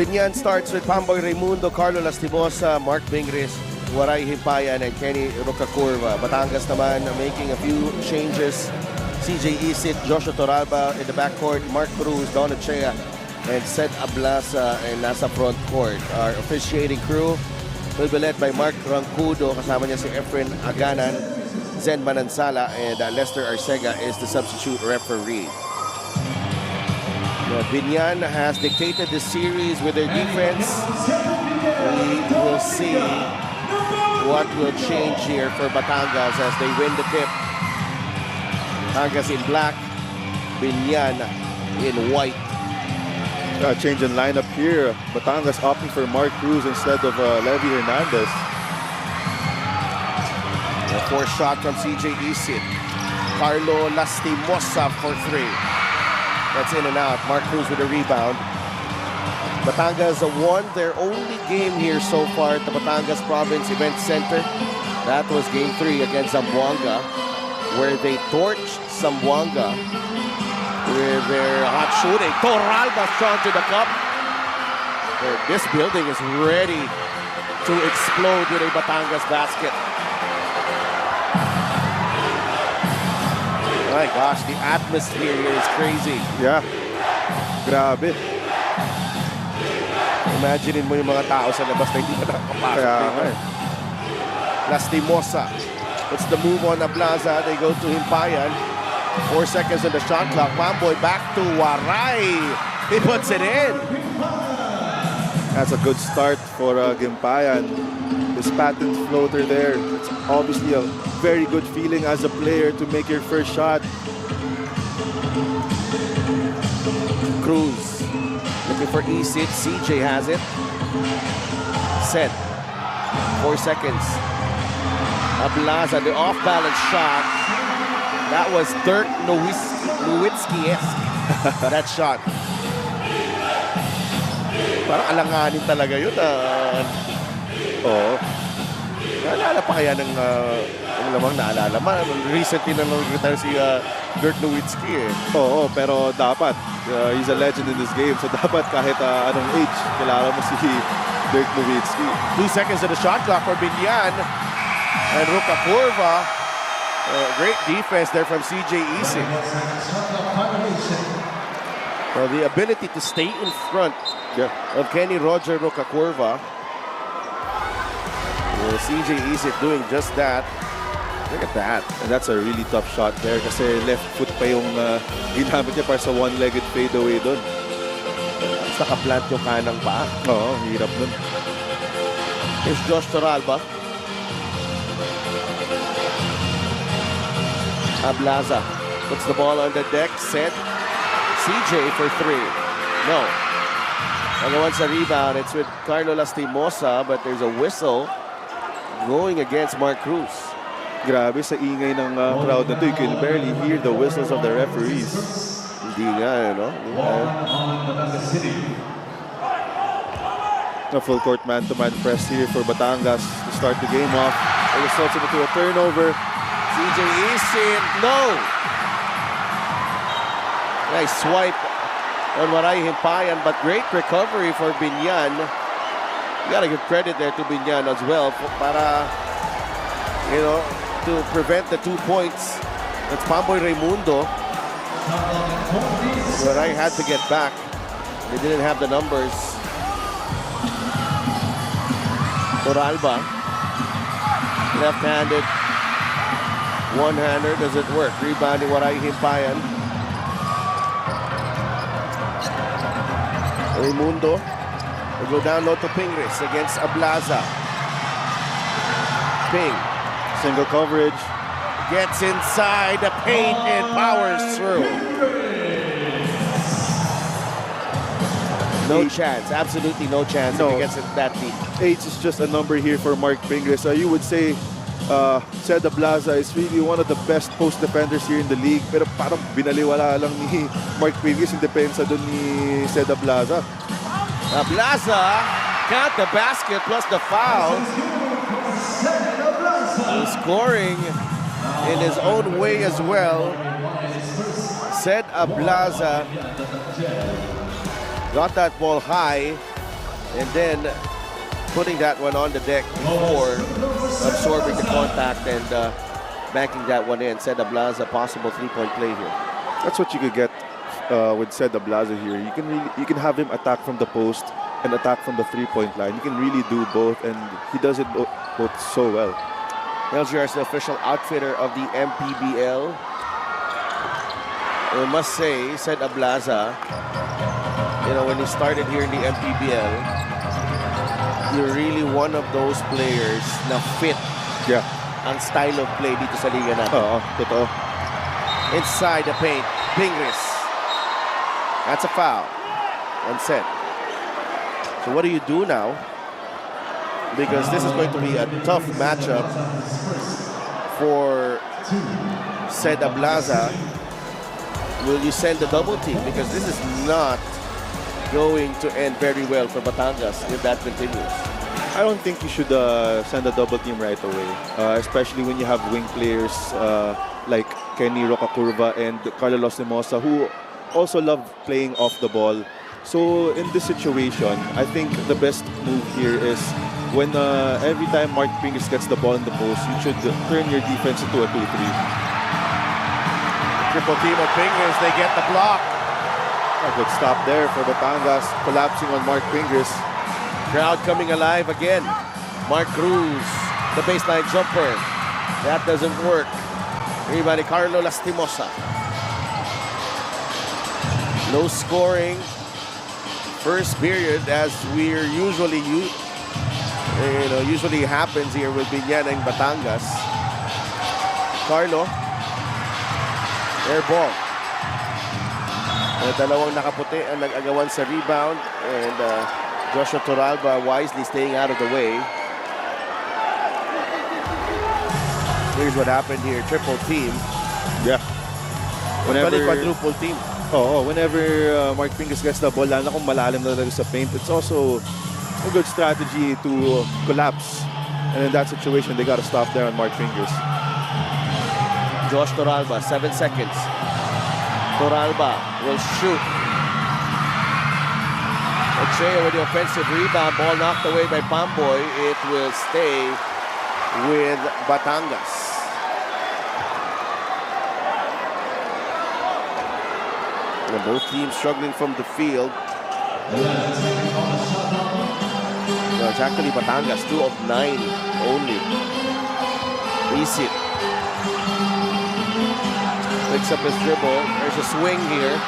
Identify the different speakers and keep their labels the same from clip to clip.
Speaker 1: Binyan starts with Pamboy Raimundo, Carlo Lastimosa, Mark Bingris, Waray Himpayan, and Kenny Rocacurva. Batangas naman making a few changes. CJ Isit, Joshua Toralba in the backcourt, Mark Cruz, Don Echea, and Sed Ablasa and nasa front court. Our officiating crew will be led by Mark Rancudo, kasama niya si Efren Aganan, Zen Manansala, and Lester Arcega is the substitute referee. Binyan has dictated this series with their defense. We will see what will change here for Batangas as they win the tip. Batangas in black, Binyan in white.
Speaker 2: Change in lineup here. Batangas opting for Mark Cruz instead of Levy Hernandez.
Speaker 1: A fourth shot from CJ Isit. Carlo Lastimosa for three. That's in and out. Mark Cruz with a rebound. Batangas won their only game here so far at the Batangas Province Event Center. That was game 3 against Zamboanga, where they torched Zamboanga with their hot shooting. Toralba strong to the cup. This building is ready to explode with a Batangas basket. My gosh, the atmosphere here is crazy.
Speaker 2: Yeah. Grabe.
Speaker 1: Imagine mo yung mga tao sa labas na hindi na nakapasok.
Speaker 2: Kaya
Speaker 1: Lastimosa. It's the move on Ablaza. They go to Himpayan. 4 seconds on the shot clock. Mamboy back to Waray. He puts it in.
Speaker 2: That's a good start for Gimpayan. This patent floater there. It's obviously a very good feeling as a player to make your first shot.
Speaker 1: Cruz looking for Isit. CJ has it. Set. 4 seconds. Ablaza, the off-balance shot. That was Dirk Nowitzki-esque. That shot. Parang alanganin talaga yun.
Speaker 2: Oo.
Speaker 1: Naalala pa kaya ng naalala mo? Recently na nag-retire si Dirk Nowitzki eh.
Speaker 2: Oo, pero dapat. He's a legend in this game. So dapat kahit anong age, kilala mo si Dirk Nowitzki.
Speaker 1: 2 seconds of the shot clock for Binyan. And Rocacurva. Great defense there from CJ Isit. Well, the ability to stay in front of Kenny Roger Rocacurva. CJ Isit doing just that. Look at that.
Speaker 2: And that's a really tough shot there kasi left foot pa yung ginamit niya para sa one-legged fadeaway doon.
Speaker 1: Nakaplant yung kanang paa.
Speaker 2: Oo, hirap doon.
Speaker 1: Here's Josh Toralba. Ablaza puts the ball on the deck. Set. CJ for 3. No. And once a rebound, it's with Carlo Lastimosa, but there's a whistle going against Mark Cruz.
Speaker 2: Grabe sa ingay ng crowd na to. You can barely hear the whistles of the referees.
Speaker 1: Hindi nga, no?
Speaker 2: A full court man-to-man press here for Batangas to start the game off. It results into a turnover.
Speaker 1: CJ Isit, no! Nice swipe on Waray Himpayan, but great recovery for Binyan. You gotta give credit there to Binyan as well para, you know, to prevent the 2 points. That's Pamboy Raimundo. Waray had to get back. They didn't have the numbers. Toralba, left-handed. One-hander doesn't work. Rebounding Waray Himpayan. Raimundo will go down low to Pingris against Ablaza. Ping.
Speaker 2: Single coverage.
Speaker 1: Gets inside the paint and powers through. No chance. Absolutely no chance if he gets it that deep.
Speaker 2: 8 is just a number here for Mark Pingris. You would say Sed Ablaza is really one of the best post defenders here in the league. Pero parang binaliwala lang ni Mark Pingris yung depensa doon ni Sed Ablaza.
Speaker 1: Ablaza count the basket plus the foul. He's scoring in his own way as well. Sed Ablaza got that ball high. And then putting that one on the deck before absorbing the contact and banking that one in. Seda Blaza, possible three-point play here.
Speaker 2: That's what you could get with Seda Blaza here. You can have him attack from the post and attack from the three-point line. You can really do both, and he does it both so well.
Speaker 1: LGR is the official outfitter of the MPBL. I must say, Seda Blaza, you know, when he started here in the MPBL, you're really one of those players na fit ang style of play dito sa liga natin.
Speaker 2: Oo, totoo.
Speaker 1: Inside the paint, Pingris. That's a foul. Unset. So what do you do now? Because this is going to be a tough matchup for Seda Blaza. Will you send the double team? Because this is not going to end very well for Batangas if that continues.
Speaker 2: I don't think you should send a double team right away, especially when you have wing players like Kenny Rocacurva and Carlos Limosa, who also love playing off the ball. So in this situation, I think the best move here is when every time Mark Pingris gets the ball in the post, you should turn your defense into a 2-3.
Speaker 1: Triple team of Pingris, they get the block.
Speaker 2: A good stop there for Batangas, collapsing on Mark Pingris.
Speaker 1: Crowd coming alive again. Mark Cruz, the baseline jumper. That doesn't work. Rebound, Carlo Lastimosa. No scoring. First period, as we're usually usually happens here with Biñan and Batangas. Carlo, air ball. Dalawang nakaputi ang nag-agawan sa rebound, and Joshua Toralba wisely staying out of the way. Here's what happened here, triple team.
Speaker 2: Yeah. Whenever
Speaker 1: quadruple team.
Speaker 2: Whenever Mark Pingris gets the ball, lalo kung malalim na talaga sa paint, it's also a good strategy to collapse. And in that situation, they got to stop there on Mark Pingris.
Speaker 1: Josh Toralba, 7 seconds. Toralba will shoot. Ochea with the offensive rebound. Ball knocked away by Pamboy. It will stay with Batangas. And both teams struggling from the field. No, it's actually Batangas, 2 of 9 only. Isit picks up his dribble. There's a swing here.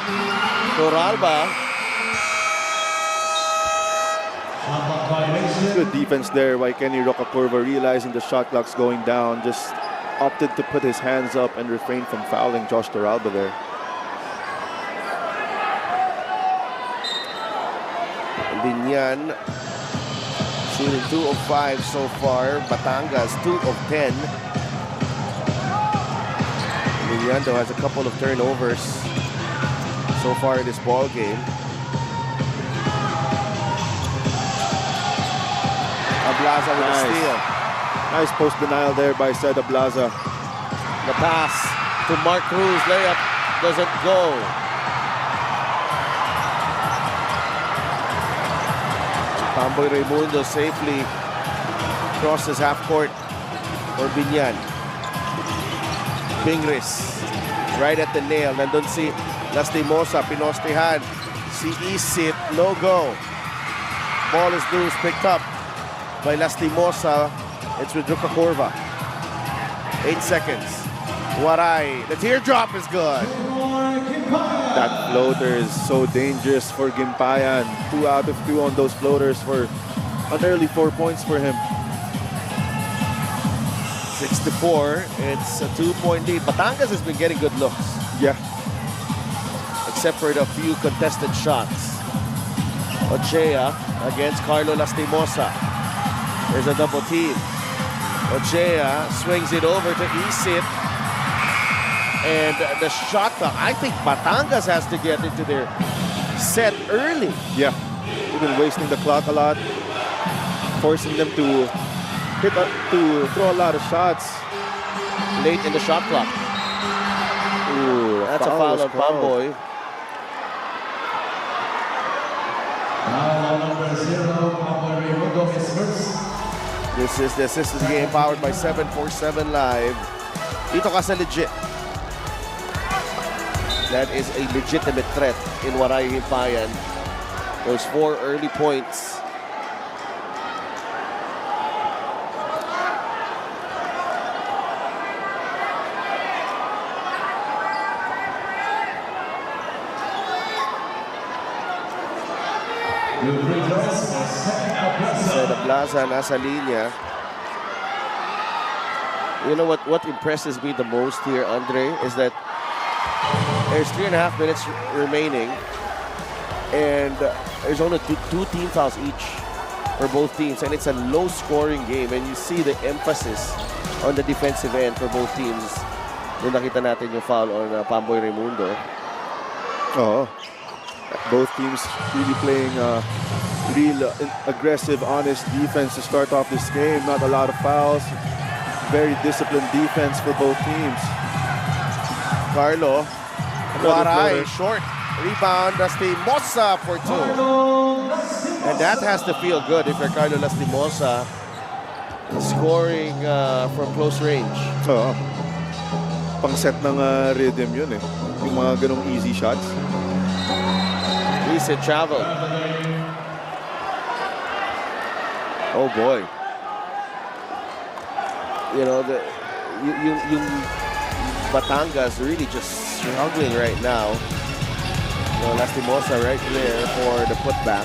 Speaker 1: Toralba.
Speaker 2: Good defense there by Kenny Rocacurva, realizing the shot clock's going down. Just opted to put his hands up and refrain from fouling Josh Toralba there.
Speaker 1: Biñan shooting 2 of 5 so far. Batangas 2 of 10. Biñan though has a couple of turnovers so far in this ball game. Blaza with a steal.
Speaker 2: Nice post denial there by Seda Blaza.
Speaker 1: The pass to Mark Cruz, layup doesn't go. Pamboy Raimundo safely crosses half court for Biñan. Pingris right at the nail. Nandun si Lastimosa, pinostehan. Si Isit, no go. Ball is loose, picked up by Lastimosa. It's with Rocacurva. 8 seconds. Waray. The teardrop is good.
Speaker 2: That floater is so dangerous for Gimpayan. 2 out of 2 on those floaters for an early 4 points for him.
Speaker 1: 6-4. It's a 2-point lead. Batangas has been getting good looks.
Speaker 2: Yeah.
Speaker 1: Except for the few contested shots. Ochea against Carlo Lastimosa. There's a double team. Ochea swings it over to Isit. And the shot clock, I think Batangas has to get into their set early.
Speaker 2: Yeah. They've been wasting the clock a lot, forcing them to throw a lot of shots
Speaker 1: late in the shot clock.
Speaker 2: Ooh,
Speaker 1: that's a foul on Pamboy.
Speaker 3: Foul number 0.
Speaker 1: This is the Assistance Game powered by 747 Live. Dito ka sa legit. That is a legitimate threat in Waray Himpayan. Those 4 early points. Seda Plaza nasa linya. You know what impresses me the most here, Andre, is that there's 3.5 minutes remaining, and there's only two team fouls each for both teams, and it's a low-scoring game, and you see the emphasis on the defensive end for both teams. Nung nakita natin yung foul on Pamboy Raimundo.
Speaker 2: Oh, both teams really playing real aggressive, honest defense to start off this game. Not a lot of fouls. Very disciplined defense for both teams.
Speaker 1: Carlo, Waray, short rebound, Lastimosa for 2. And that has to feel good if you're Carlo Lastimosa scoring from close range.
Speaker 2: Oo. Pang-set ng rhythm yun eh. Yung mga ganong easy shots.
Speaker 1: Recent travel. Oh boy. You know, yung Batangas really just struggling right now. You know, Lastimosa right there for the putback.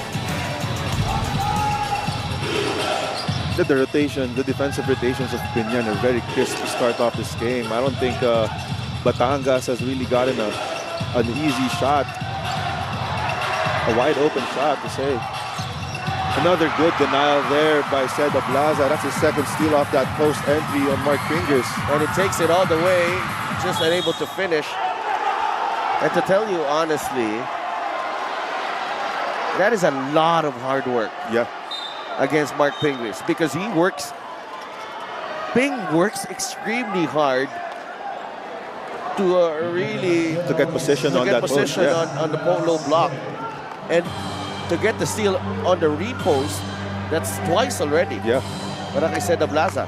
Speaker 2: The rotation, the defensive rotations of Binyan are very crisp to start off this game. I don't think Batangas has really gotten an easy shot. A wide open shot to say. Another good denial there by Seda Plaza. That's his second steal off that post entry on Mark Fingers.
Speaker 1: And it takes it all the way, just unable to finish. And to tell you honestly, that is a lot of hard work.
Speaker 2: Yeah.
Speaker 1: Against Mark Pingris, because Ping works extremely hard to really
Speaker 2: get position on that post,
Speaker 1: on the low block, and to get the steal on the repost. That's twice already.
Speaker 2: Yeah.
Speaker 1: But like I said, the Plaza.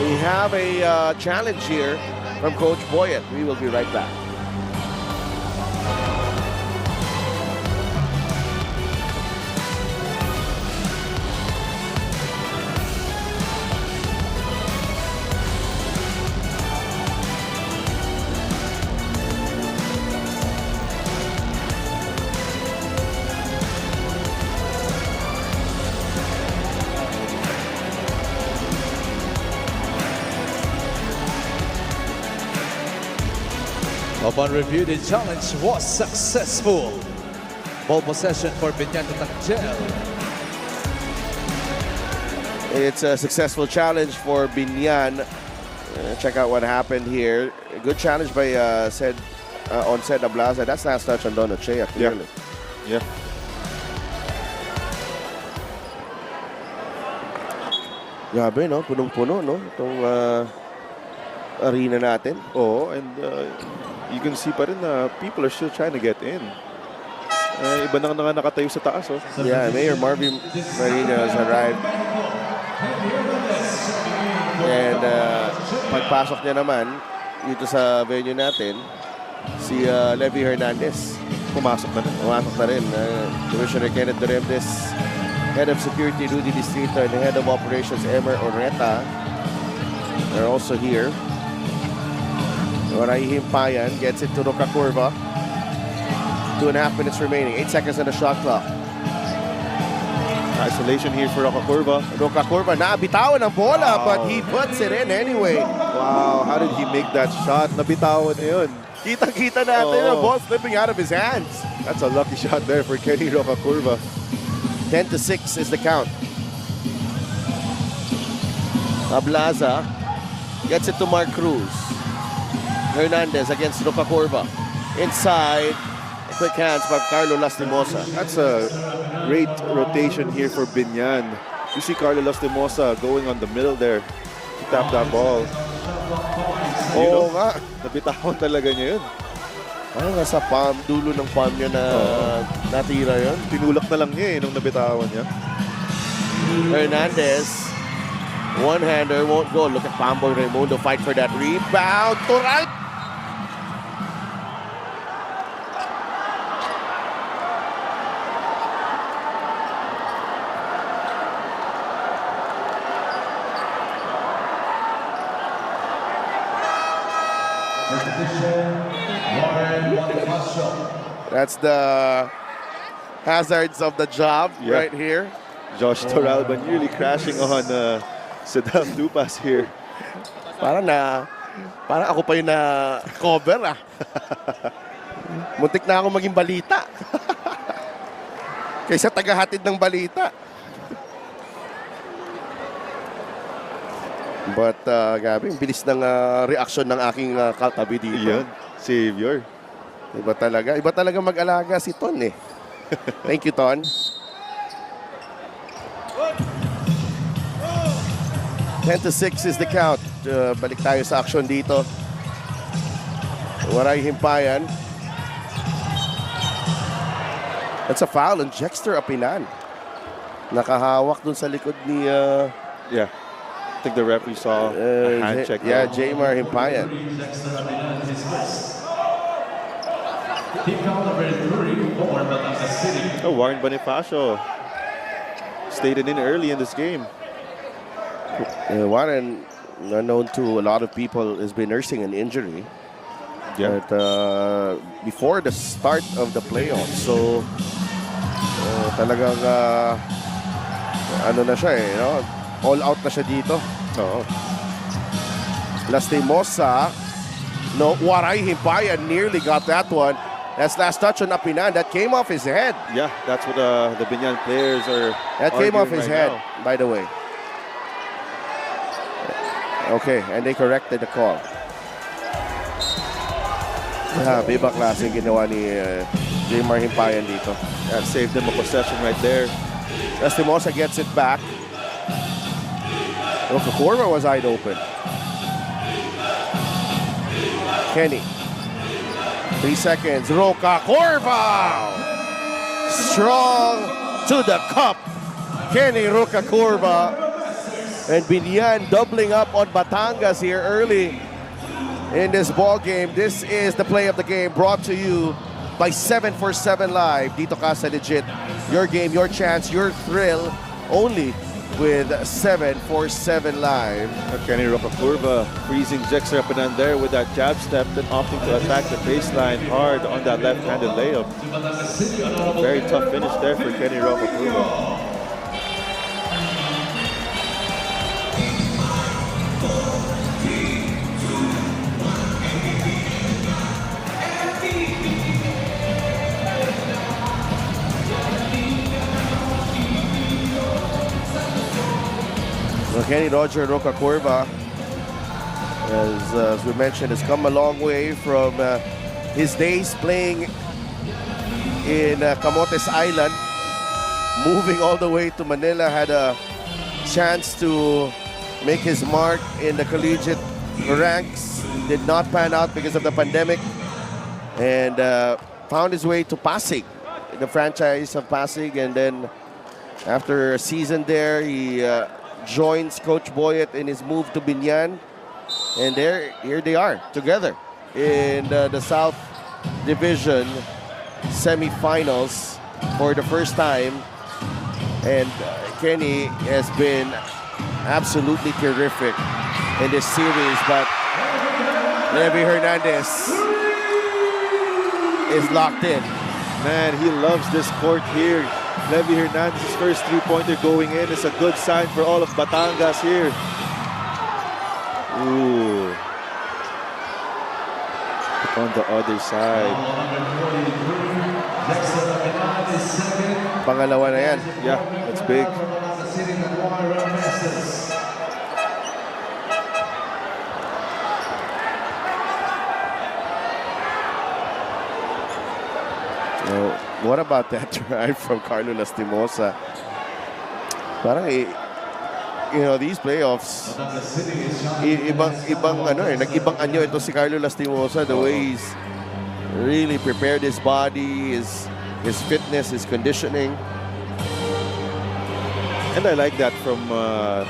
Speaker 1: We have a challenge here from Coach Boyet. We will be right back.
Speaker 3: Upon review, the challenge was successful. Ball possession for Binyan Tatangel.
Speaker 1: It's a successful challenge for Binyan. Check out what happened here. A good challenge by on Seda Plaza. That's last touch on Don Ochea, clearly.
Speaker 2: Yeah.
Speaker 1: Grabe, no? Punong-puno, no? Itong arena natin.
Speaker 2: Oh, and you can see pa rin na people are still trying to get in. Iba na nga nakatayo sa taas, oh.
Speaker 1: Yeah, Mayor Marvin Marina has arrived. And pagpasok niya naman dito sa venue natin, si Levy Hernandez.
Speaker 2: Pumasok na rin.
Speaker 1: Pumasok na rin. Commissioner Kenneth Duremdes, Head of Security Rudy Distrito, and the Head of Operations Emer Oreta. They're also here. Waray Himpayan gets it to Roca Curva. 2.5 minutes remaining. 8 seconds on the shot clock.
Speaker 2: Isolation here for Roca Curva.
Speaker 1: Roca Curva nabitawan ang bola, but he puts it in anyway.
Speaker 2: Wow, how did he make that shot? Nabitawan na yun.
Speaker 1: Kitang-kita natin ang ball slipping out of his hands.
Speaker 2: That's a lucky shot there for Kenny Roca Curva.
Speaker 1: 10-6 is the count. Ablaza gets it to Mark Cruz. Hernandez against Roca Curva. Inside, quick hands by Carlo Lastimosa.
Speaker 2: That's a great rotation here for Binyan. You see Carlo Lastimosa going on the middle there to tap that ball.
Speaker 1: Oo nga.
Speaker 2: Nabitawan talaga niya yun.
Speaker 1: Parang nasa dulo ng palm niya na natira yun.
Speaker 2: Tinulak na lang niya nung nabitawan niya.
Speaker 1: Hernandez. One-hander won't go. Look at Pamboy Raimundo fight for that rebound. To right. That's the hazards of the job right here.
Speaker 2: Josh Toralba nearly crashing on Saddam Dupas here.
Speaker 1: Parang ako pa yung na-cover ah. Muntik na ako maging balita. Kaysa tagahatid ng balita. But gabi, bilis ng reaction ng aking katabi dito.
Speaker 2: Yan, savior.
Speaker 1: Iba talaga mag-alaga si Ton eh. Thank you, Ton. 10-6 is the count. Balik tayo sa action dito. Waray himpayan. That's a foul on Jexter Apinan. Nakahawak dun sa likod ni...
Speaker 2: Yeah. I think the referee saw a hand check.
Speaker 1: Yeah, Jaymar Himpayan.
Speaker 2: Oh, Warren Bonifacio stayed in early in this game.
Speaker 1: Warren, known to a lot of people, has been nursing an injury.
Speaker 2: Yeah.
Speaker 1: But, before the start of the playoffs. So, talagang ano na siya eh, no? All out na siya dito.
Speaker 2: Oo.
Speaker 1: Lastimosa. No, Waray Himpayan nearly got that one. That's last touch on Apinan. That came off his head.
Speaker 2: Yeah, that's what the Binyan players are.
Speaker 1: That came off his
Speaker 2: right
Speaker 1: head,
Speaker 2: now.
Speaker 1: by the way. Okay, and they corrected the call. Iba klaseng ginawa ni Jaymar Himpayan dito.
Speaker 2: That saved them a possession right there.
Speaker 1: Lastimosa gets it back. Okakorva was wide open. Kenny. 3 seconds. Roca Corva! Strong to the cup. Kenny Roca Corva. And Binyan doubling up on Batangas here early in this ball game. This is the play of the game brought to you by 747 Live. Dito ka sa legit. Your game, your chance, your thrill. Only with 747 Live.
Speaker 2: Kenny Rocakurva freezing Jexter Apinan there with that jab step, then opting to attack the baseline hard on that left-handed layup. Very tough finish there for Kenny Rocakurva.
Speaker 1: Kenny Roger Rocacorva, as we mentioned, has come a long way from his days playing in Camotes Island, moving all the way to Manila, had a chance to make his mark in the collegiate ranks, did not pan out because of the pandemic, and found his way to Pasig, the franchise of Pasig, and then after a season there, he joins Coach Boyet in his move to Binyan, and here they are together in the South Division semifinals for the first time. And Kenny has been absolutely terrific in this series, but Levi Hernandez is locked in.
Speaker 2: Man, he loves this court here. Levi Hernandez's first three-pointer going in is a good sign for all of Batangas here. Ooh. On the other side.
Speaker 1: Pangalawa na yan.
Speaker 2: Yeah, that's big.
Speaker 1: What about that drive from Carlo Lastimosa? Parang these playoffs, nag-ibang anyo ito si Carlo Lastimosa, the way he's really prepared his body, his fitness, his conditioning.
Speaker 2: And I like that from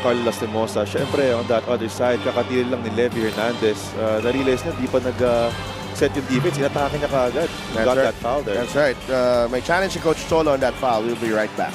Speaker 2: Carlo Lastimosa. Siyempre, on that other side, kakatili lang ni Levy Hernandez. Na-realize na di pa nag-set yung defense. Inatake niya kaagad. Got that foul there.
Speaker 1: That's right. May challenge si Coach Cholo on that foul. We'll be right back.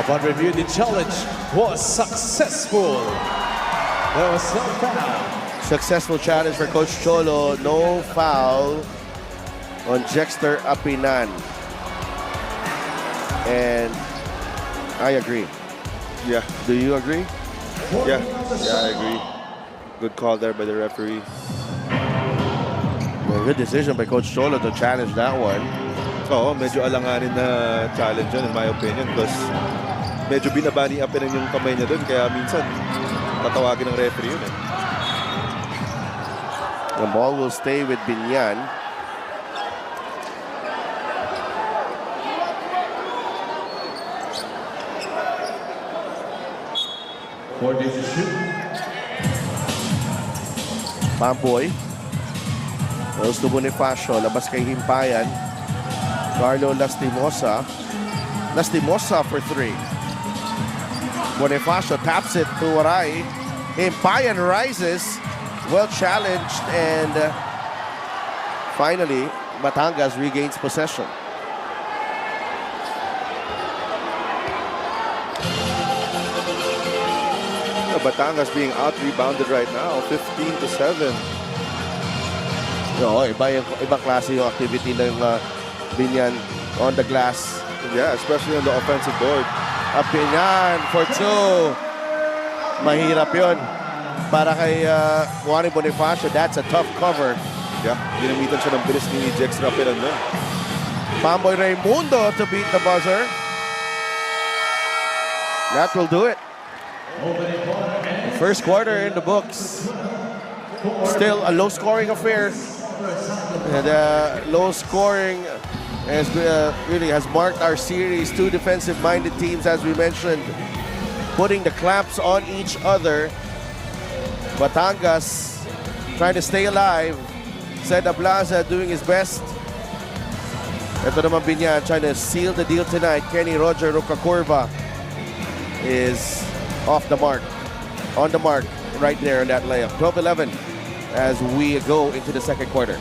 Speaker 3: Upon review, the challenge was successful. There was no foul.
Speaker 1: Successful challenge for Coach Cholo. No foul on Jexter Apinan. And I agree.
Speaker 2: Yeah.
Speaker 1: Do you agree?
Speaker 2: Yeah, I agree. Good call there by the referee.
Speaker 1: Well, good decision by Coach Cholo to challenge that one.
Speaker 2: Oo, medyo alanganin na challenge yun in my opinion because medyo binabani up yung kamay niya doon kaya minsan tatawagin ng referee yun eh.
Speaker 1: The ball will stay with Binyan. Pamboy. Goes to Bonifacio. Labas kay Himpayan. Carlo Lastimosa. Lastimosa for three. Bonifacio taps it to Waray. Himpayan rises. Well challenged, and finally Batangas regains possession.
Speaker 2: Batangas being out-rebounded right now, 15-7.
Speaker 1: No, ibang klase yung activity ng Binyan on the glass.
Speaker 2: Yeah, especially on the offensive board.
Speaker 1: Binyan for two. Mahirap yun. Para kay Juan Bonifacio, that's a tough cover.
Speaker 2: Yeah, ginamitan siya ng bilis ni Jex Rapidan nun.
Speaker 1: Pamboy Raimundo to beat the buzzer. That will do it. First quarter in the books. Still a low-scoring affair. And low scoring really has marked our series. Two defensive-minded teams, as we mentioned, putting the clamps on each other. Batangas trying to stay alive. Seda Blaza doing his best. Ito naman Binyan trying to seal the deal tonight. Kenny Roger Rucakurva is off the mark. On the mark right there in that layup. 12-11 as we go into the second quarter.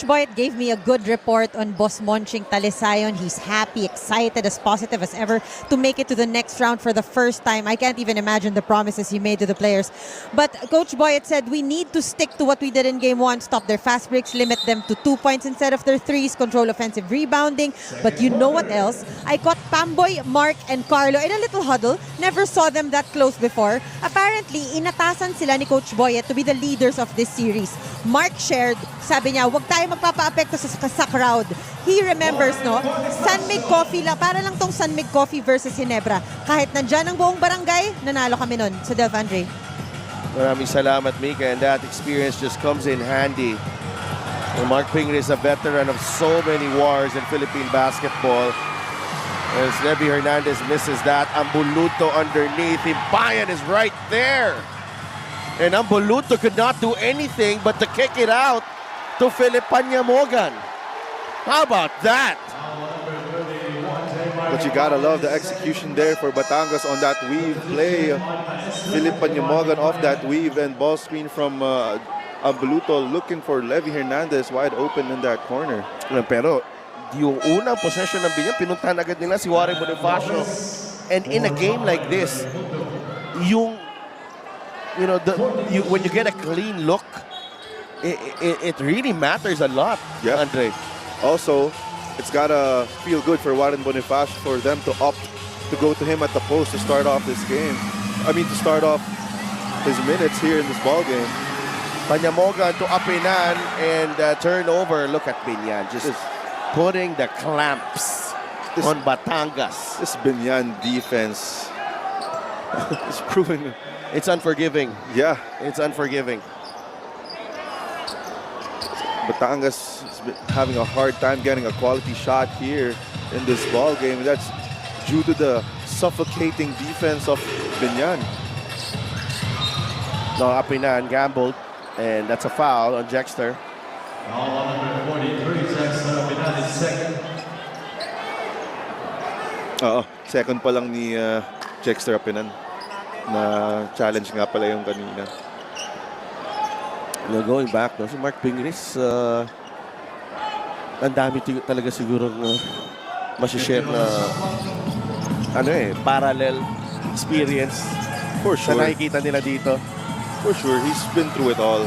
Speaker 4: Boyet gave me a good report on Boss Monching Talisayon. He's happy, excited, as positive as ever to make it to the next round for the first time. I can't even imagine the promises he made to the players. But Coach Boyet said we need to stick to what we did in Game 1, stop their fast breaks, limit them to 2 points instead of their threes, control offensive rebounding. But you know what else? I caught Pamboy, Mark, and Carlo in a little huddle. Never saw them that close before. Apparently, inatasan sila ni Coach Boyet to be the leaders of this series. Mark shared, sabi niya, wag tayo magpapa-apekto sa crowd. He remembers, no? Sunmig Coffee lang, para lang tong Sunmig Coffee versus Ginebra. Kahit nandyan ang buong barangay, nanalo kami nun sa Del Andre.
Speaker 1: Maraming salamat, Mika, and that experience just comes in handy. Mark Pingree is a veteran of so many wars in Philippine basketball. As Levy Hernandez misses that, Ambuluto underneath. Imbayan is right there. And Ambuluto could not do anything but to kick it out to Philip Panyamogan. How about that?
Speaker 2: But you gotta love the execution there for Batangas on that weave play. Philip Panyamogan off that weave and ball screen from Ambuluto looking for Levy Hernandez wide open in that corner.
Speaker 1: Pero yung unang possession ng Binyan, pinuntahan agad nila si Warren Bonifacio. And in a game like this, when you get a clean look, it really matters a lot,
Speaker 2: Yeah.
Speaker 1: Andre.
Speaker 2: Also, it's gotta feel good for Warren Bonifacio for them to opt to go to him at the post to start off this game. To start off his minutes here in this ball game.
Speaker 1: Panyamogan to Apinan and turnover. Look at Binyan just putting the clamps on Batangas.
Speaker 2: This Binyan defense is proving.
Speaker 1: It's unforgiving.
Speaker 2: Yeah,
Speaker 1: It's unforgiving.
Speaker 2: Batangas has been having a hard time getting a quality shot here in this ball game. That's due to the suffocating defense of Binyan.
Speaker 1: No, Apinan gambled, and that's a foul on Jexter.
Speaker 2: Second pa lang ni Jexter Apinan na challenge nga pala yung kanina.
Speaker 1: Going back, si Mark Pingris, ang dami talaga siguro masishare na parallel experience
Speaker 2: For
Speaker 1: sa
Speaker 2: sure.
Speaker 1: nakikita nila dito.
Speaker 2: For sure, he's been through it all.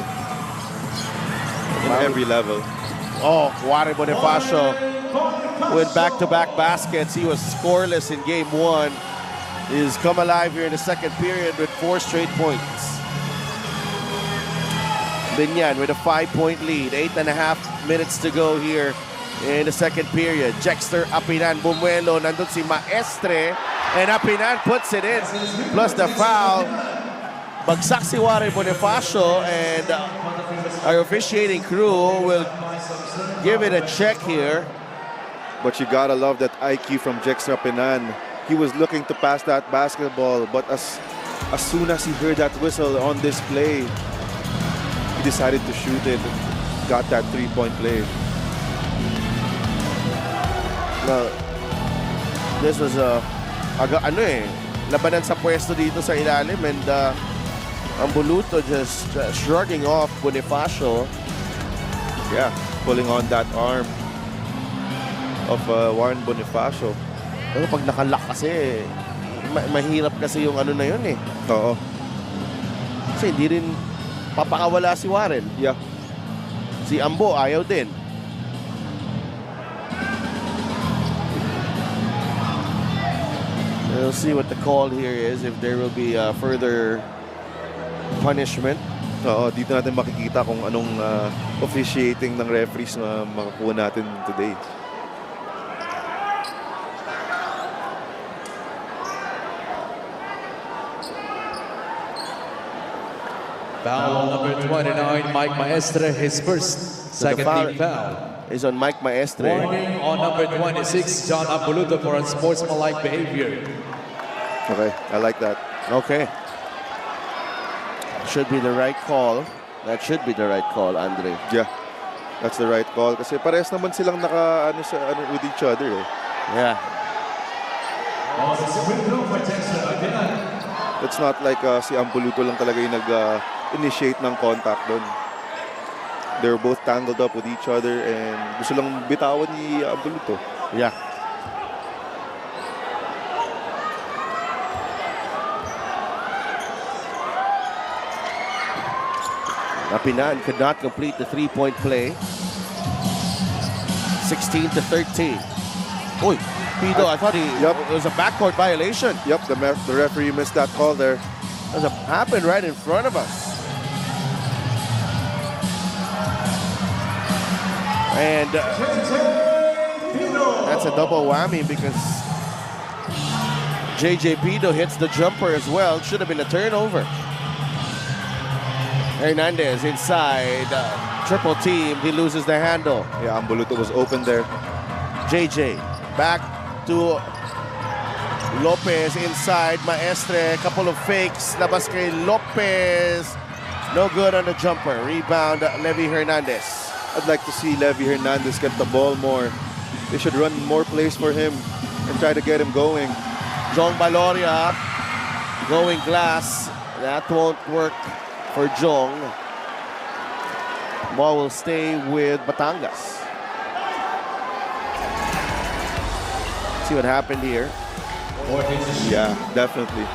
Speaker 2: In every level.
Speaker 1: Oh, Warren Bonifacio with back-to-back baskets. He was scoreless in game one. He's come alive here in the second period with 4 straight points. Binyan with a 5-point lead. 8.5 minutes to go here in the second period. Jexter, Apinan, Bumuelo. Nandun si Maestre. And Apinan puts it in. Plus the foul. Bagsak si Warren Bonifacio. And our officiating crew will give it a check here.
Speaker 2: But you gotta love that IQ from Jexter Apinan. He was looking to pass that basketball, but as soon as he heard that whistle on this play, he decided to shoot it. Got that 3-point play.
Speaker 1: Now, this was labanan sa pwesto dito sa ilalim, and Ambuluto just shrugging off Bonifacio.
Speaker 2: Yeah, pulling on that arm of Warren Bonifacio.
Speaker 1: Pero pag nakalock kasi, mahirap kasi yung na yun eh.
Speaker 2: Oo.
Speaker 1: Kasi hindi rin papakawala si Warren.
Speaker 2: Yeah.
Speaker 1: Si Ambo ayaw din. We'll see what the call here is, if there will be further punishment.
Speaker 2: Oo, dito natin makikita kung anong officiating ng referees na makakuha natin today.
Speaker 3: Foul number 29, Mike Maestre, his first second team foul.
Speaker 1: Is on Mike Maestre.
Speaker 3: Warning on number 26, John Ambuluto for unsportsmanlike behavior.
Speaker 2: Okay, I like that.
Speaker 1: Okay. Should be the right call. That should be the right call, Andre.
Speaker 2: Yeah, that's the right call. Kasi parehas naman silang with each other eh.
Speaker 1: Yeah.
Speaker 2: It's not like si Ambuluto lang talaga yung nag-initiate ng contact doon. They're both tangled up with each other and gusto lang bitawan ni Ambuluto.
Speaker 1: Yeah. Apinan could not complete the 3-point play. 16-13. Oy, Pido, I thought it was a backcourt violation.
Speaker 2: Yep, the referee missed that call there.
Speaker 1: It happened right in front of us. And that's a double whammy because JJ Pido hits the jumper as well. Should have been a turnover. Hernandez inside, triple team, he loses the handle.
Speaker 2: Yeah, Ambuluto was open there.
Speaker 1: JJ back to Lopez inside, Maestre, couple of fakes, labas kay Lopez. No good on the jumper. Rebound, Levy Hernandez.
Speaker 2: I'd like to see Levy Hernandez get the ball more. They should run more plays for him and try to get him going.
Speaker 1: Jong Baloria going glass. That won't work for Jong. Ball will stay with Batangas. See what happened here.
Speaker 2: Yeah, definitely.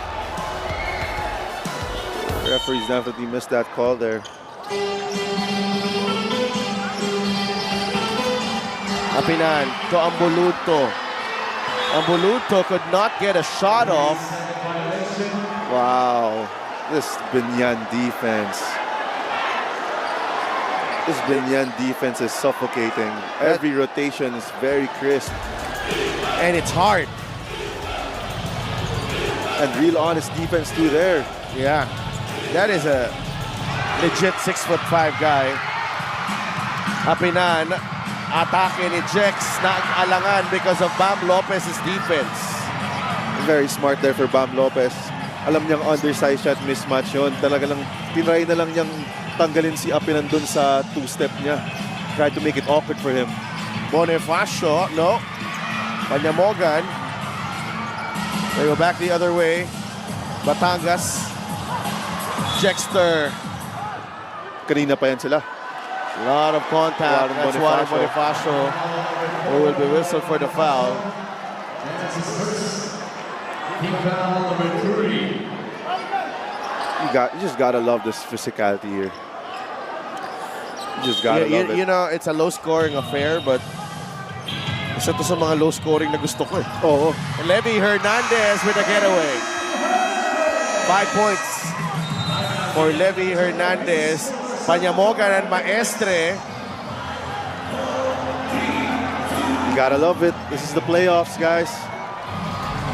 Speaker 2: The referees definitely missed that call there.
Speaker 1: Apinan to Ambuluto. Ambuluto could not get a shot off.
Speaker 2: Wow, this Binyan defense. This Binyan defense is suffocating. Every rotation is very crisp.
Speaker 1: And it's hard.
Speaker 2: And real honest defense too there.
Speaker 1: Yeah. That is a legit 6'5" guy. Apinan, atake ni Jex na alangan because of Bam Lopez's defense.
Speaker 2: Very smart there for Bam Lopez. Alam niyang undersized shot mismatch yun. Talaga lang, tinry na lang niyang tanggalin si Apinan dun sa two-step niya. Try to make it awkward for him.
Speaker 1: Bonifacio, no. Panyamogan. They go back the other way. Batangas. Jexter.
Speaker 2: Kanina pa yan sila.
Speaker 1: A lot of contact. That's why Bonifacio will be whistled for the foul.
Speaker 2: You just gotta love this physicality here. You just gotta love it.
Speaker 1: You know, it's a low-scoring affair, but isa to sa mga low-scoring na gusto ko eh.
Speaker 2: Oo.
Speaker 1: Levy Hernandez with a getaway. 5 points for Levy Hernandez. Panyamogan and Maestre.
Speaker 2: You gotta love it. This is the playoffs, guys.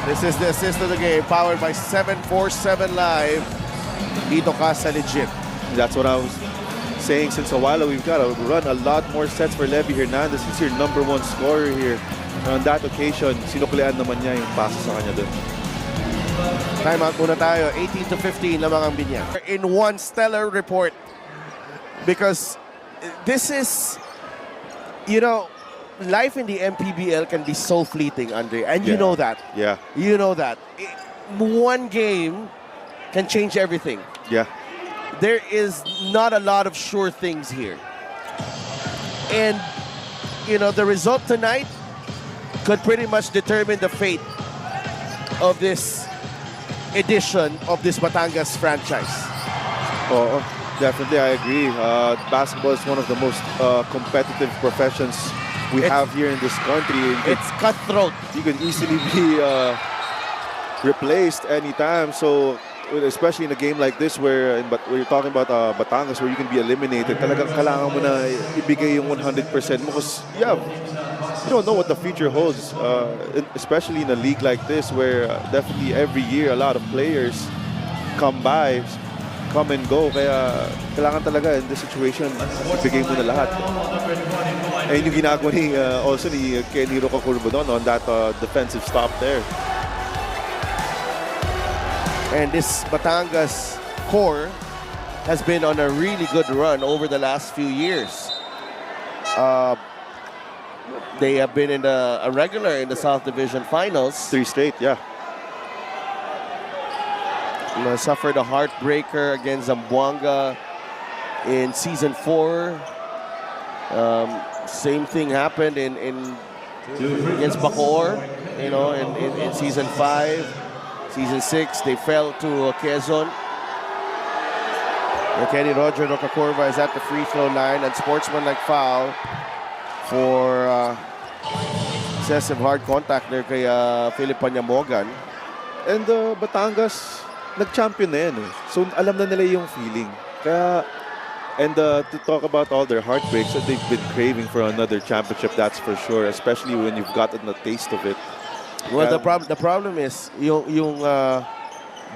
Speaker 1: This is the assist of the game, powered by 747 Live. Dito ka sa legit.
Speaker 2: That's what I was saying since a while. We've got to run a lot more sets for Levy Hernandez. He's your #1 scorer here. And on that occasion, sinuklian naman niya yung pass sa kanya dun.
Speaker 1: Timeout muna tayo. 18-15 lamang ang Binyan. In one stellar report. Because this is, you know, life in the MPBL can be so fleeting, Andre. And you know that.
Speaker 2: Yeah.
Speaker 1: You know that. One game can change everything.
Speaker 2: Yeah.
Speaker 1: There is not a lot of sure things here. And, you know, the result tonight could pretty much determine the fate of this edition of this Batangas franchise.
Speaker 2: Oh, definitely, I agree. Basketball is one of the most competitive professions we have here in this country.
Speaker 1: It's cutthroat.
Speaker 2: You can easily be replaced anytime. So, especially in a game like this where you're talking about Batangas, where you can be eliminated, talagang kailangan mo na ibigay yung 100% mo because you don't know what the future holds, especially in a league like this where definitely every year a lot of players come and go. Kaya kailangan talaga in this situation, ibigay mo na lahat. And yung ginagawa ni also ni Kenny Rocakurbo on that defensive stop there.
Speaker 1: And this Batangas core has been on a really good run over the last few years. They have been in a regular in the South Division Finals.
Speaker 2: 3 straight, yeah.
Speaker 1: Suffered a heartbreaker against Zamboanga in Season 4. Same thing happened in against Bacoor, you know, in Season 5. Season 6, they fell to Quezon. And Kenny Roger Rocacorva is at the free throw line, and sportsmanlike foul for excessive hard contact there kay Philip Panyamogan.
Speaker 2: And Batangas, nag-champion na yan eh. So alam na nila yung feeling. Kaya, and to talk about all their heartbreaks, they've been craving for another championship, that's for sure. Especially when you've gotten a taste of it.
Speaker 1: Well, the problem is yung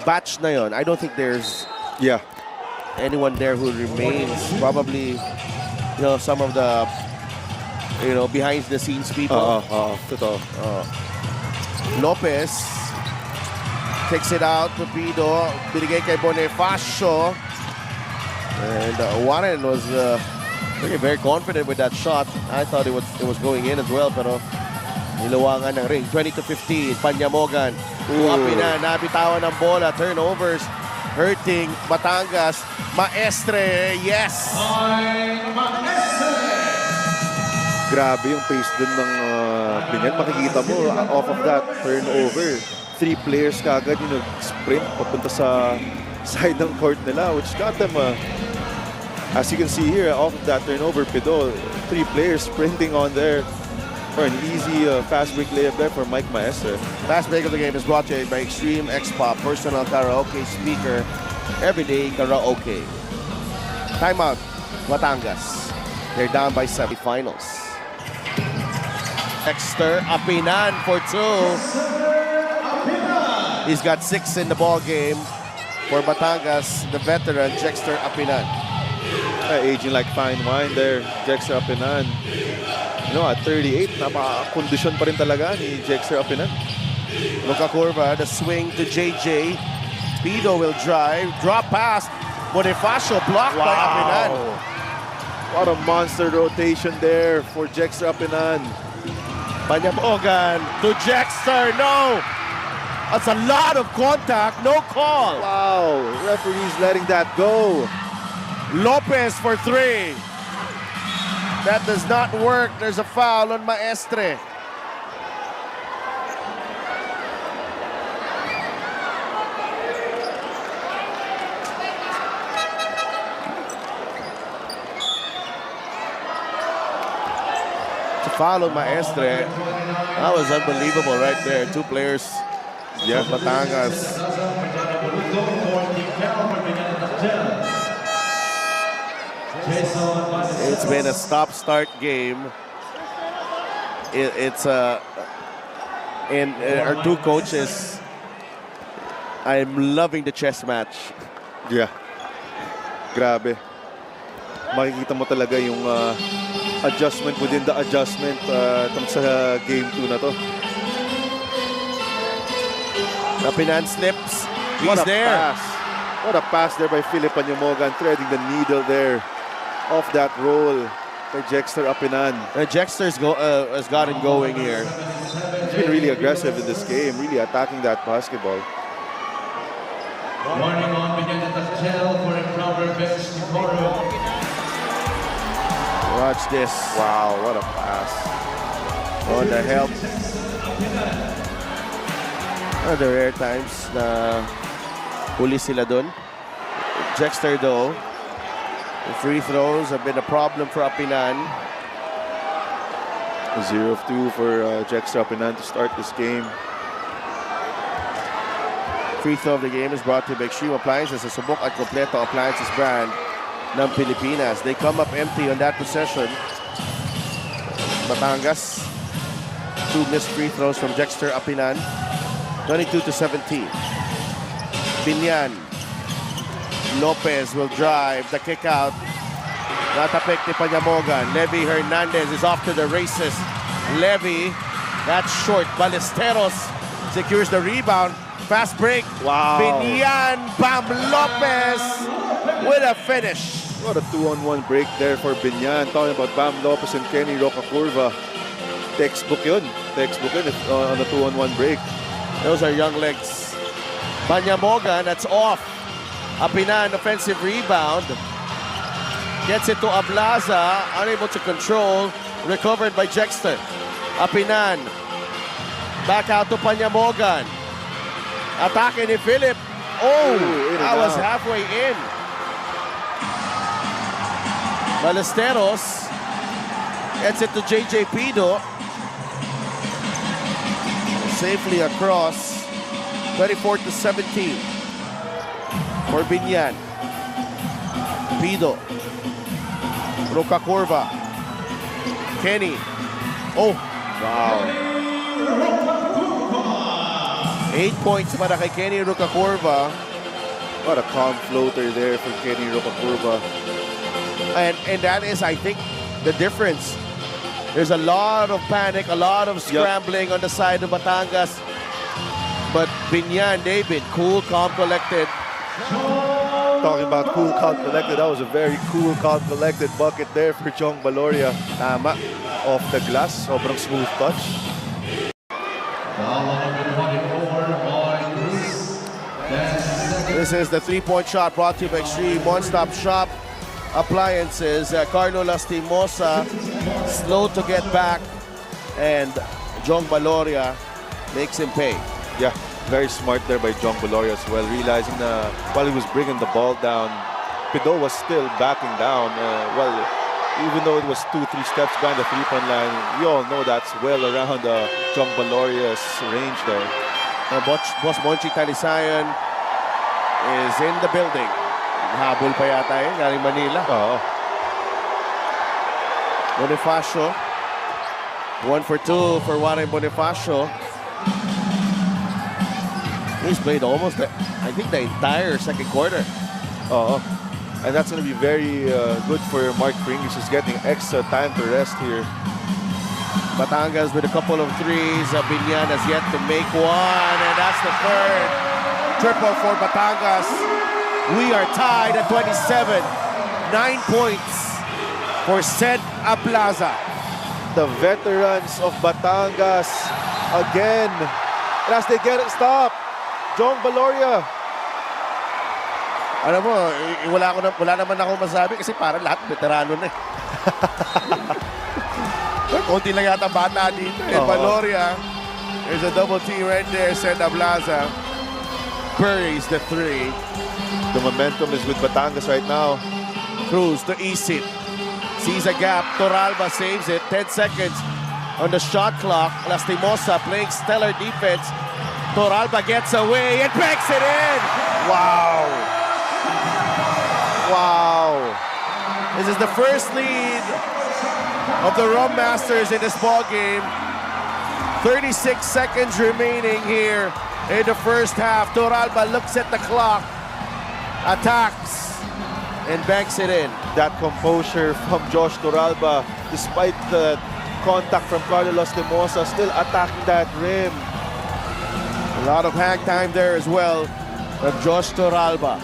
Speaker 1: batch na yon. I don't think there's anyone there who remains. Probably, you know, some of the behind the scenes people.
Speaker 2: Totoo.
Speaker 1: Lopez Kicks it out to Pido. Binigay kay Bonifacio. And Warren was very confident with that shot. I thought it was going in as well, pero nilawangan ng ring. 20-15. Panyamogan. Apinan, nabitawan ng bola. Turnovers hurting Batangas. Maestre, yes!
Speaker 2: Grabe yung pace dun ng Binyan. Makikita mo, off of that turnover, 3 players kagad yung sprint papunta sa side ng court nila, which got them, as you can see here, off of that turnover, Pido, 3 players sprinting on there for an easy fast break layup there for Mike Maestre.
Speaker 1: Last break of the game is brought to you by Extreme X-Pop, personal karaoke speaker, everyday karaoke. Timeout, Batangas. They're down by 7 finals. Dexter Apinan for 2. He's got 6 in the ball game for Batangas, the veteran Dexter Apinan.
Speaker 2: Aging like fine wine there, Dexter Apinan. You know, at 38, napaka-kondisyon pa rin talaga ni Dexter Apinan.
Speaker 1: Luka Curva, the swing to JJ. Pido will drive, drop pass. Bonifacio blocked by Apinan.
Speaker 2: What a monster rotation there for Dexter Apinan.
Speaker 1: Panyamogan to Jexter, no! That's a lot of contact, no call.
Speaker 2: Wow, referee's letting that go.
Speaker 1: Lopez for 3. That does not work. There's a foul on Maestre. To foul on Maestre. That was unbelievable right there. 2 players. Yeah, Batangas. It's been a stop-start game. And our 2 coaches, I'm loving the chess match.
Speaker 2: Yeah. Grabe. Makikita mo talaga yung adjustment within the adjustment sa game 2 na to.
Speaker 1: Apinan slips.
Speaker 2: What
Speaker 1: He's
Speaker 2: a
Speaker 1: there.
Speaker 2: pass. What a pass there by Philip Panyamogan, threading the needle there off that roll by Dexter Apinan.
Speaker 1: Jexter's has gotten going here.
Speaker 2: He's been really aggressive in this game, really attacking that basketball.
Speaker 5: Warning on Binyan Tachel for improper bench decorum.
Speaker 1: Watch this.
Speaker 2: Wow, what a pass.
Speaker 1: On the help. One of the rare times na huli sila dun. Jexter though, the free throws have been a problem for Apinan.
Speaker 2: 0 of 2 for Dexter Apinan to start this game.
Speaker 1: Free throw of the game is brought to you by Extreme Appliances, a subok at kompleto appliances brand ng Pilipinas. They come up empty on that possession. Batangas, 2 missed free throws from Dexter Apinan. 22-17. Binyan. Lopez will drive. The kick out. Natapik ni Panyamogan. Levy Hernandez is off to the races. Levy, that's short. Ballesteros secures the rebound. Fast break.
Speaker 2: Wow.
Speaker 1: Binyan. Bam Lopez with a finish.
Speaker 2: What a 2-on-1 break there for Binyan. Talking about Bam Lopez and Kenny Rocacurva. Textbook yun. Textbook yun on a 2-on-1 break.
Speaker 1: Those are young legs. Panyamogan, that's off. Apinan, offensive rebound. Gets it to Ablaza, unable to control. Recovered by Jexter. Apinan. Back out to Panyamogan. Atake ni Philip. Oh, that was halfway in. Ballesteros gets it to JJ Pido. Safely across. 24-17 for Binyan. Pido. Rocacurva. Kenny. Oh, wow. 8 points para kay Kenny Rocacurva.
Speaker 2: What a calm floater there for Kenny Rocacurva.
Speaker 1: And that is, I think, the difference. There's a lot of panic, a lot of scrambling on the side of Batangas. But Binyan, David, cool, calm, collected.
Speaker 2: Talking about cool, calm, collected, that was a very cool, calm, collected bucket there for Jong Valoria.
Speaker 1: Tama.
Speaker 2: Off the glass, sobrang smooth touch.
Speaker 5: Foul on number 24 by Cruz.
Speaker 1: This is the three-point shot brought to you by Extreme One-Stop Shop Appliances. Carlo Lastimosa, slow to get back, and Jong Valoria makes him pay.
Speaker 2: Yeah, very smart there by Jong Valoria as well, realizing that while he was bringing the ball down, Pido was still backing down. Well, even though it was 2-3 steps behind the three-point line, we all know that's well around Jong Valoria's range there.
Speaker 1: Boss Monchi Talisayan is in the building. Habol pa yata yun, galing Manila.
Speaker 2: Oo.
Speaker 1: Bonifacio. 1 for 2 for Warren Bonifacio. He's played almost, I think, the entire second quarter.
Speaker 2: Oo. And that's going to be very good for Mark Pringles, who's getting extra time to rest here.
Speaker 1: Batangas with a couple of threes. Binyan has yet to make one, and that's the third. Triple for Batangas. We are tied at 27. 9 points for Sed Aplaza.
Speaker 2: The veterans of Batangas again. And as they get it stopped, Jong Valoria.
Speaker 1: Alam mo, wala naman ako masabi kasi parang lahat veterano na eh. Konti lang yata bata dito. Valoria, there's a double team right there. Sed Aplaza buries the three.
Speaker 2: The momentum is with Batangas right now.
Speaker 1: Cruz to Isit. Sees a gap. Toralba saves it. 10 seconds on the shot clock. Lastimosa playing stellar defense. Toralba gets away and banks it in. Wow. Wow. This is the first lead of the Rum Masters in this ball game. 36 seconds remaining here in the first half. Toralba looks at the clock, attacks, and banks it in.
Speaker 2: That composure from Josh Toralba, despite the contact from Carlos Lastimosa, still attacking that rim.
Speaker 1: A lot of hang time there as well from Josh Toralba.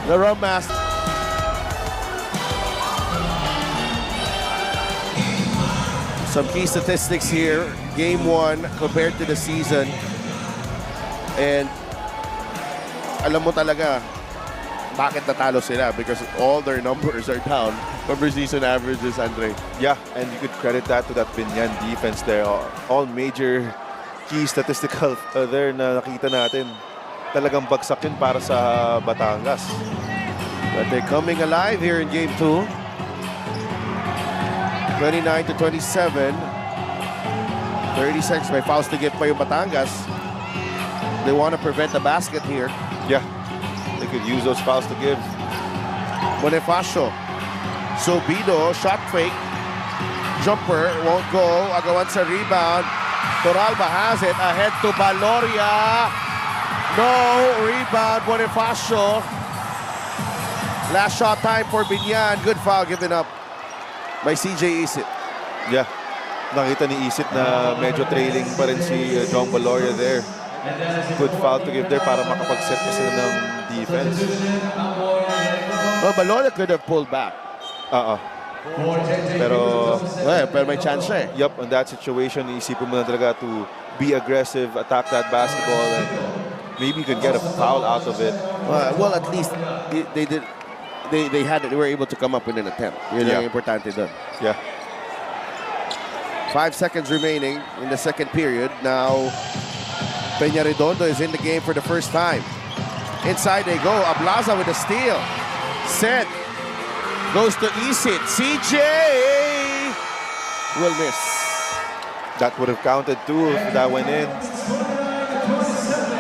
Speaker 1: The Rum Master. Some key statistics here. Game 1 compared to the season. And alam mo talaga bakit natalo sila, because all their numbers are down from season averages, Andre.
Speaker 2: Yeah, and you could credit that to that Binyan defense there. All major key statistical there na nakita natin. Talagang bagsak yun para sa Batangas.
Speaker 1: But they're coming alive here in Game 2. 29-27. 30 seconds. May fouls to give pa yung Batangas. They want to prevent the basket here.
Speaker 2: Yeah, they could use those fouls to give.
Speaker 1: Bonifacio. Sobido, shot fake. Jumper, won't go. Agawan sa rebound. Toralba has it. Ahead to Valoria. No, rebound, Bonifacio. Last shot time for Binyan. Good foul given up by CJ Isit.
Speaker 2: Yeah, nakita ni Isit na medyo trailing pa rin si Jong Valoria there. Good foul to give there para makapag-set pa sila ng defense.
Speaker 1: Well, Valoria could have pulled back.
Speaker 2: Pero
Speaker 1: may chance siya eh.
Speaker 2: yup, on that situation, iisipin mo na talaga to be aggressive, attack that basketball, and maybe you could get a foul out of it.
Speaker 1: Well, at least they did. They were able to come up with an attempt. Yun ang importante doon.
Speaker 2: Yeah.
Speaker 1: 5 seconds remaining in the second period. Now, Peña Redondo is in the game for the first time. Inside they go. Ablaza with a steal. Set. Goes to Isit. CJ will miss.
Speaker 2: That would have counted too if that went in.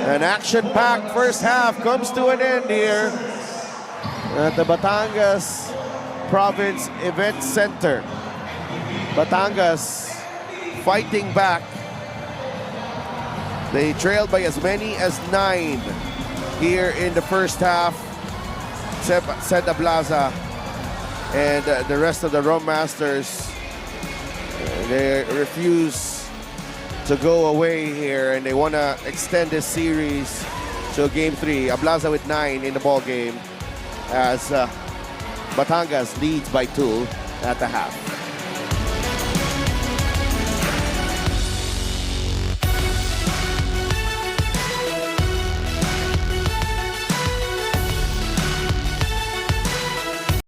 Speaker 1: An action-packed first half comes to an end here at the Batangas Province Event Center. Batangas fighting back. They trailed by as many as 9 here in the first half. Sed Aplaza and the rest of the Rum Masters, they refuse to go away here, and they want to extend this series to Game 3. Ablaza with 9 in the ball game as Batangas leads by 2 at the half.